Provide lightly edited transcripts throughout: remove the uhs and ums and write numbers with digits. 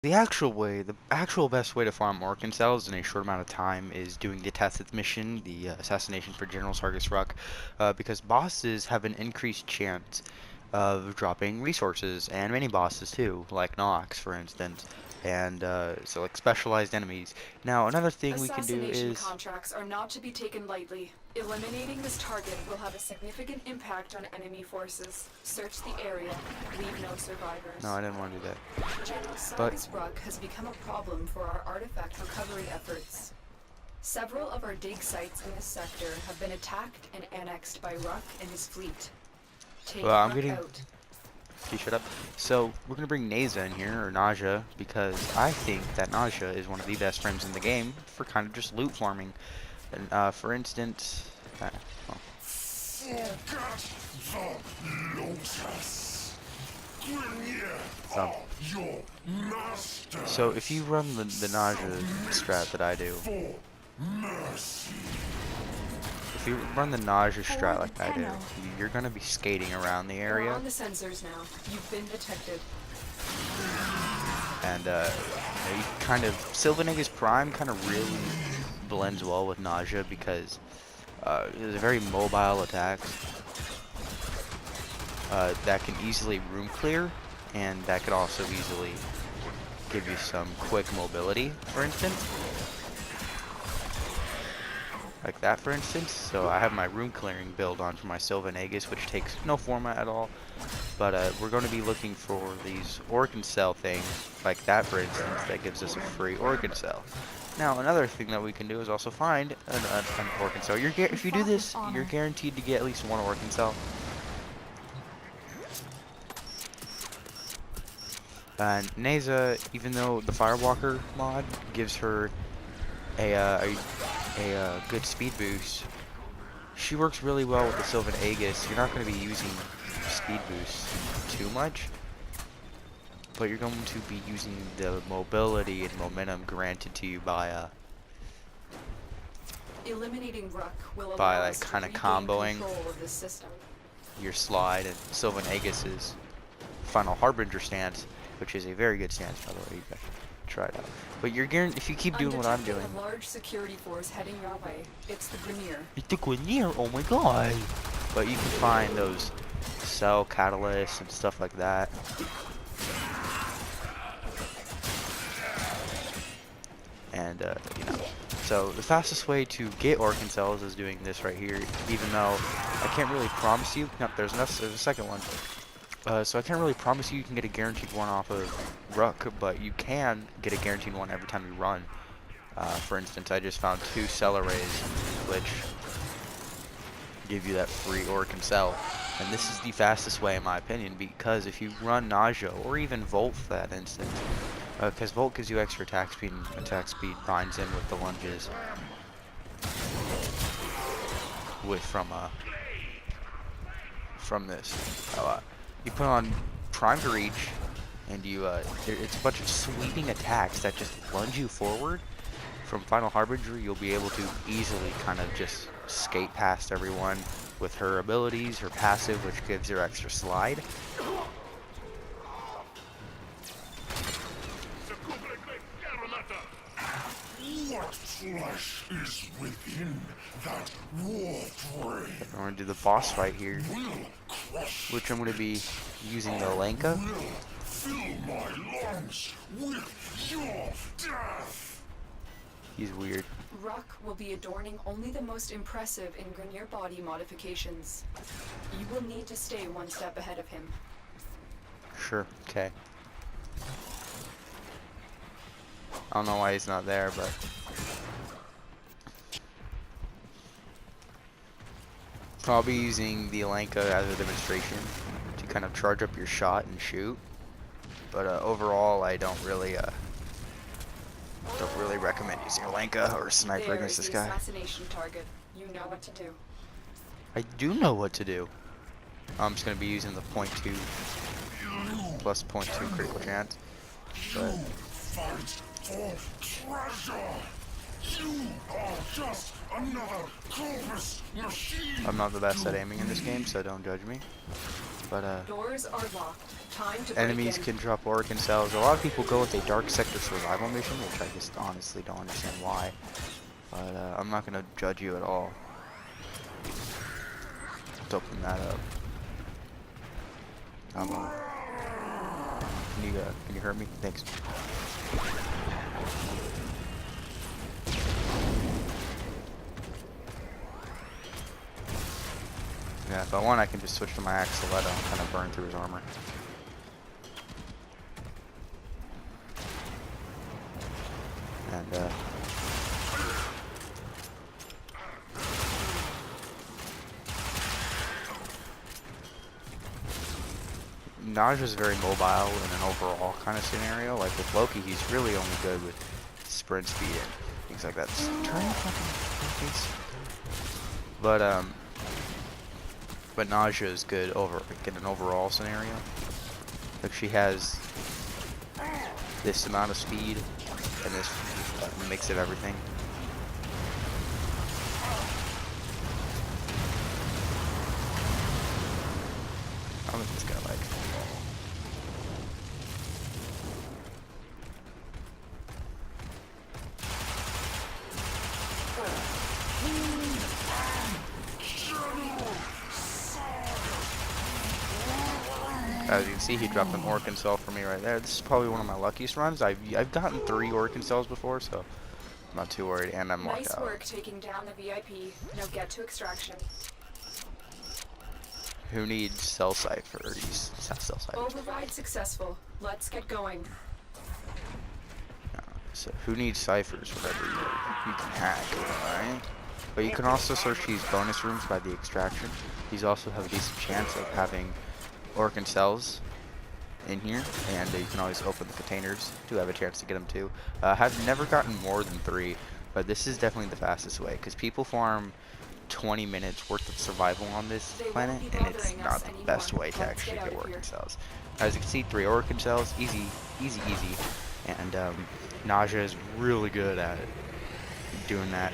The actual best way to farm Orkin cells in a short amount of time is doing the Tethith mission, the assassination for General Sargus Ruck, because bosses have an increased chance of dropping resources, and mini bosses too, like Nox, for instance, and so like specialized enemies. Now, another thing we can do Assassination is... contracts are not to be taken lightly. Eliminating this target will have a significant impact on enemy forces. Search the area. Leave no survivors. No, I didn't want to do that. General But Sargus Ruck has become a problem for our artifact recovery efforts. Several of our dig sites in this sector have been attacked and annexed by Ruck and his fleet. Take well, I'm Ruck getting... out. You shut up. So we're gonna bring Naza in here, or Naja, because I think that Naja is one of the best friends in the game for kind of just loot farming. And for instance, well, um, so if you run the Naja strat that I do, if you run the Naja strat like I do, you're gonna be skating around the We're area. on the sensors now. You've been detected. And you kind of Sylvanega's Prime kind of really blends well with Nausea because it's a very mobile attack that can easily room clear, and that could also easily give you some quick mobility, for instance. Like that, for instance. So I have my room clearing build onto my Sylvanegas, which takes no format at all. But we're going to be looking for these Orkin cell things, like that, for instance, that gives us a free Orkin cell. Now, another thing that we can do is also find an Orkin cell. If you do this, you're guaranteed to get at least one Orkin cell. And Naza, even though the Firewalker mod gives her a good speed boost, she works really well with the Sylvan Aegis. You're not going to be using speed boost too much, but you're going to be using the mobility and momentum granted to you by Eliminating Ruck will by allow like us to kind of regain comboing control of this system. your slide and Sylvan Aegis's Final Harbinger stance, which is a very good stance, by the way. You guys should try it out. But you're guaranteed, if you keep doing what I'm doing. A large security force heading your way. It's the Grenier. It's the Grenier. Oh my god! But you can find those cell catalysts and stuff like that. And you know, so the fastest way to get Orkin cells is doing this right here. Even though I can't really promise you. No, there's a second one. So I can't really promise you can get a guaranteed one off of Ruck, but you can get a guaranteed one every time you run. For instance, I just found 2 cell arrays, which give you that free Orkin cell. And this is the fastest way, in my opinion, because if you run Nausea, or even Volt for that instance, because Volt gives you extra attack speed, and attack speed binds in with the lunges. From this. You put on Prime to Reach, and it's a bunch of sweeping attacks that just lunge you forward. From Final Harbinger, you'll be able to easily kind of just skate past everyone with her abilities, her passive, which gives her extra slide. What flesh is within that Warframe? I'm going to do the boss fight here, which I'm going to be using the Lenka. Fill my lungs with your death. He's weird. Ruck will be adorning only the most impressive in Grenier body modifications. You will need to stay one step ahead of him. Sure, okay. I don't know why he's not there, but... Probably using the Alenka as a demonstration to kind of charge up your shot and shoot. But overall, I don't really recommend using Alenka or a sniper against this guy. Assassination target. You know what to do. I do know what to do. I'm just gonna be using the .2 plus .2 critical chance. But Fight for treasure. You are just another corpus machine. I'm not the best at aiming in this game, so don't judge me. But Doors are locked. Time to enemies break in. can drop orokin cells. A lot of people go with a dark sector survival mission, which I just honestly don't understand why. But I'm not gonna judge you at all. Let's open that up. Can you hurt me? Thanks. Yeah, if I want, I can just switch to my Axolotl and kind of burn through his armor. And Naj is very mobile in an overall kind of scenario. Like with Loki, he's really only good with sprint speed and things like that. Turn your fucking face. But Naja is good over in an overall scenario. Like she has this amount of speed and this mix of everything. I don't think this guy like. As you can see, he dropped an orokin cell for me right there. This is probably one of my luckiest runs. I've gotten 3 orokin cells before, so I'm not too worried. And I'm locked out. Nice work taking down the VIP. Now get to extraction. Who needs cell ciphers? Cell ciphers. Override successful. Let's get going. So who needs ciphers? Whatever you can hack, right? But you can also search these bonus rooms by the extraction. These also have a decent chance of having orokin cells in here, and you can always open the containers to have a chance to get them too. I've never gotten more than 3, but this is definitely the fastest way because people farm 20 minutes worth of survival on this planet, and it's not the best way to actually get orokin cells. As you can see, 3 orokin cells, easy, easy, easy, and Naja is really good at doing that.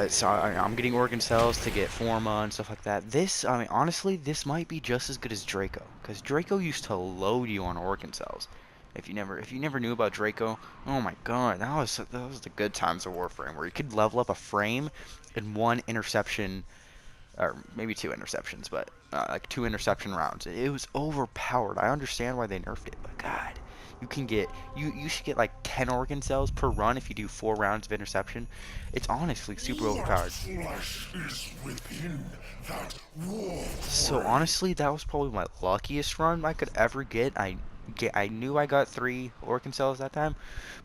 So I'm getting orokin cells to get Forma and stuff like that. This, I mean, honestly, this might be just as good as Draco, because Draco used to load you on orokin cells. If you never knew about Draco, oh my god, that was the good times of Warframe, where you could level up a frame in 1 interception, or maybe 2 interceptions, but like 2 interception rounds. It was overpowered. I understand why they nerfed it, but god. You can get you should get like 10 orokin cells per run if you do 4 rounds of interception. It's honestly super overpowered. So honestly, that was probably my luckiest run I could ever get. I knew I got 3 orokin cells that time,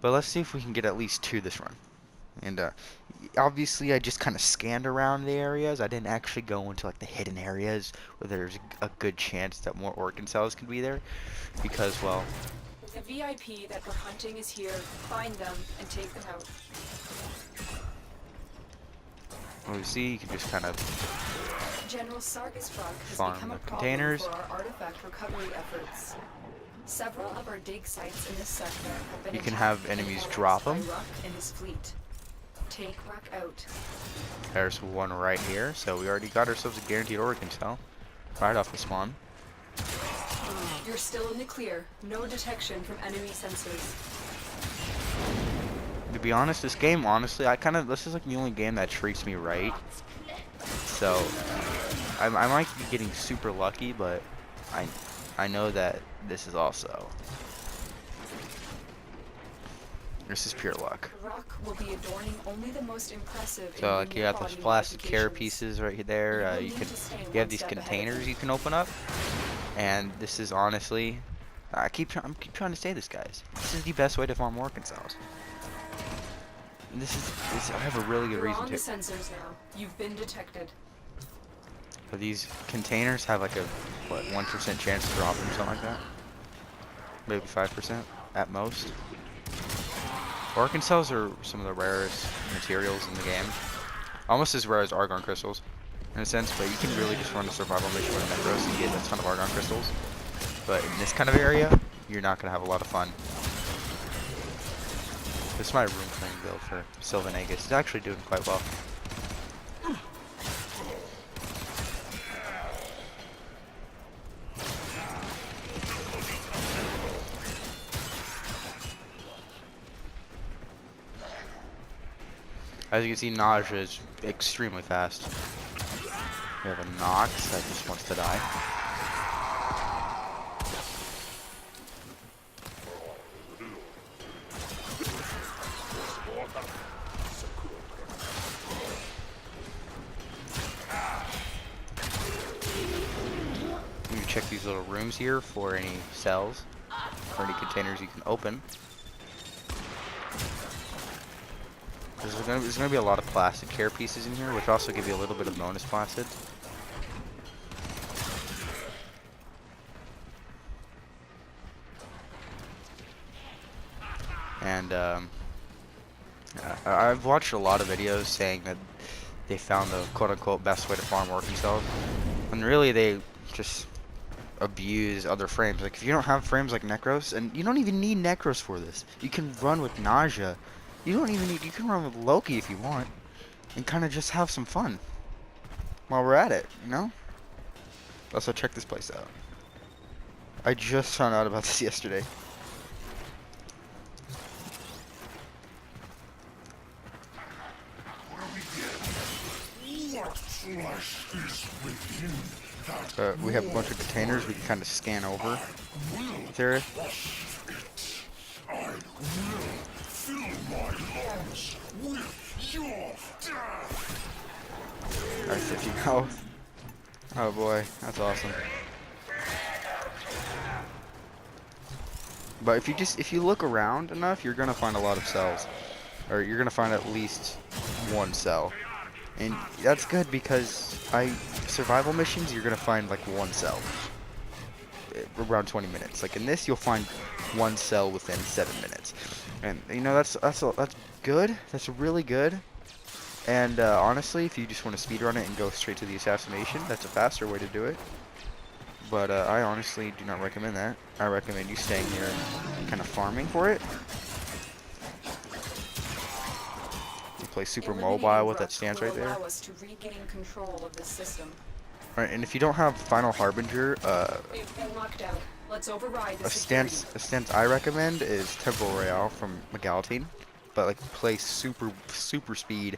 but let's see if we can get at least 2 this run. And obviously I just kind of scanned around the areas. I didn't actually go into like the hidden areas where there's a good chance that more orokin cells could be there, because well, the VIP that we're hunting is here. Find them and take them out. well, you see, you can just kind of General Sarkis Frog has farm become the a problem containers. for our artifact recovery efforts. Several of our dig sites in this sector have been You can attacked have and enemies annexed drop by 'em. Ruck and his fleet. Take Ruck out. There's one right here, so we already got ourselves a guaranteed orokin cell right off the spawn. You're still in the clear. No detection from enemy sensors. To be honest, this game, honestly, this is like the only game that treats me right. So, I might be getting super lucky, but I know that this is also, this is pure luck. Ruck will be adorning only the most impressive. So like you got those plastic care pieces right there. You have these containers you can open up, and this is honestly, I keep trying to say this, guys. This is the best way to farm orokin cells. I have a really good reason on to. the sensors now. You've been detected. So these containers have like a 1% chance to drop them, something like that. Maybe 5% at most. Orokin cells are some of the rarest materials in the game. Almost as rare as argon crystals, in a sense, but you can really just run a survival mission with Necros and get a ton of argon crystals. But in this kind of area, you're not going to have a lot of fun. This is my room frame build for Sylvan Aegis. It's actually doing quite well. As you can see, Nausea is extremely fast. We have a Nox that just wants to die. You can check these little rooms here for any cells or any containers you can open. There's gonna be a lot of plastic care pieces in here, which also give you a little bit of bonus plastic. And I've watched a lot of videos saying that they found the quote-unquote best way to farm Orkin cells, and really they just abuse other frames. Like if you don't have frames like Necros, and you don't even need Necros for this, you can run with Nausea. You don't even need. You can run with Loki if you want, and kind of just have some fun while we're at it. You know. Also, check this place out. I just found out about this yesterday. What flesh is within that We have a bunch of containers we can kind of scan over. There. I will fill my lungs with your death. Alright, 50 health. Oh boy, that's awesome. But if you look around enough, you're gonna find a lot of cells, or you're gonna find at least one cell, and that's good because survival missions you're gonna find like one cell around 20 minutes. Like in this, you'll find one cell within 7 minutes, and you know that's good. That's really good. And honestly, if you just want to speedrun it and go straight to the assassination, that's a faster way to do it. But I honestly do not recommend that. I recommend you staying here and kind of farming for it. You play super mobile with that stance right there. Allow us to regain control of the system. Alright, and if you don't have Final Harbinger, We've been locked out. Let's override the a stance I recommend is Temple Royale from Megalotine. But like play super speed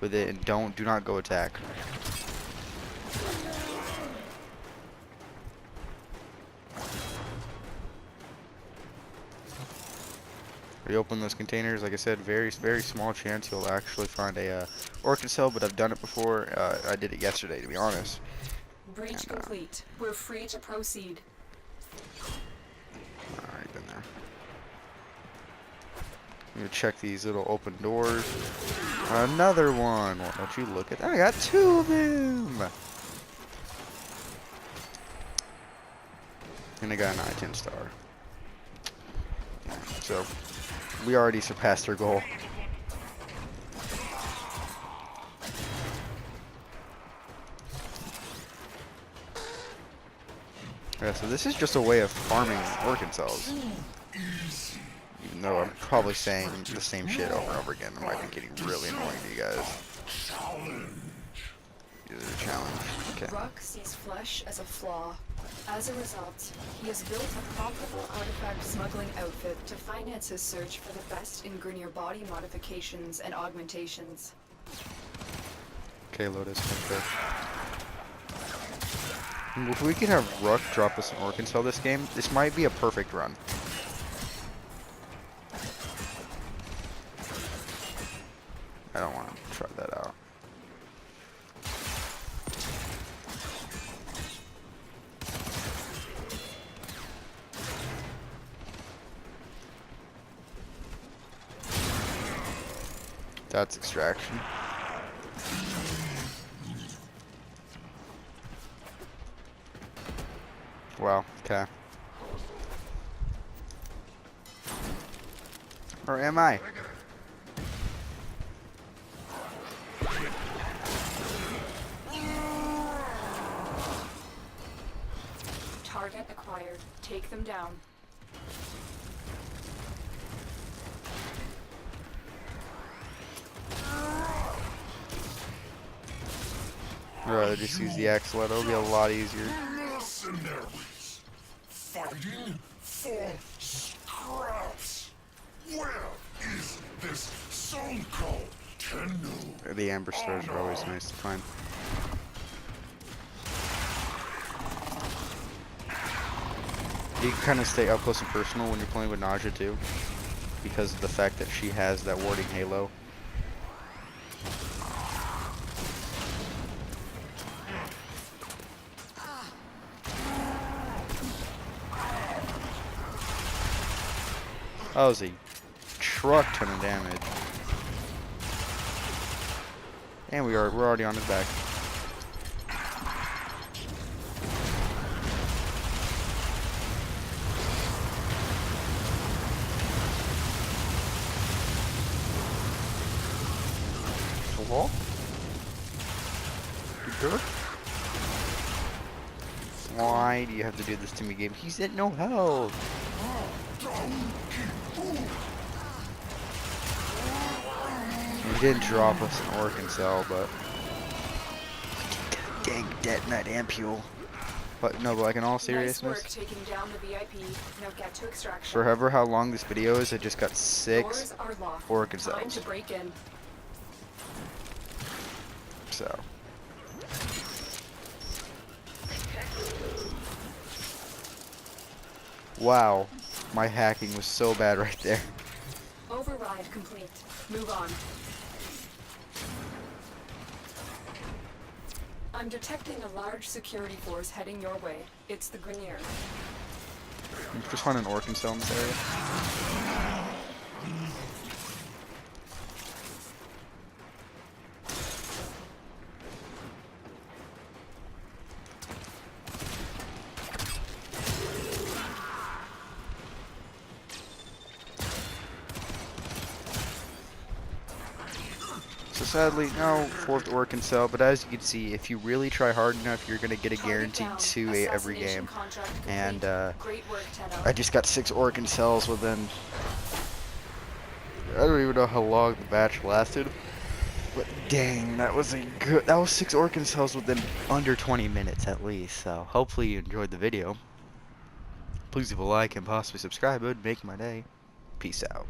with it and do not go attack. Reopen those containers. Like I said, very small chance you'll actually find a Orkin cell, but I've done it before. I did it yesterday, to be honest. Breach complete. We're free to proceed. Alright, been there. I'm gonna check these little open doors. Another one. Well, don't you look at that? I got 2 of them. And I got an I-10 star. So we already surpassed our goal. Yeah, so this is just a way of farming Orkin cells. Even though I'm probably saying the same shit over and over again, it might be getting really annoying to you guys. Use a challenge. Okay. Ruck sees flesh as a flaw. As a result, he has built a profitable artifact smuggling outfit to finance his search for the best in Grineer body modifications and augmentations. Okay, Lotus. Okay. If we could have Ruck drop us an Orkin cell this game, this might be a perfect run. I don't want to try that out. That's extraction. Wow, okay. Or am I? Target acquired. Take them down. I'd rather just use the Axolot. It'll be a lot easier. Mercenaries fighting for scraps. Where is this so-called The amber stars are always nice to find. You can kind of stay up close and personal when you're playing with Naja too, because of the fact that she has that warding halo. That was a truck ton of damage. And we're already on his back. Hello? You good? Why do you have to do this to me, game? He's at no health. He didn't drop us an orokin cell, but dang detonite ampule. But no, but like in all seriousness, Nice work taking down the VIP. Now get to extraction. for however how long this video is, I just got 6 Doors are locked. orokin Time cells. to break in. So wow, my hacking was so bad right there. Override complete. Move on. I'm detecting a large security force heading your way. It's the Grenier. Just find an orokin cell in this area. So sadly, no 4th orokin cell, but as you can see, if you really try hard enough, you're going to get a guaranteed 2-8 every game. And Great work, Tenno. I just got 6 orokin cells within, I don't even know how long the match lasted, but dang, that was 6 orokin cells within under 20 minutes at least. So hopefully you enjoyed the video. Please leave a like and possibly subscribe. It would make my day. Peace out.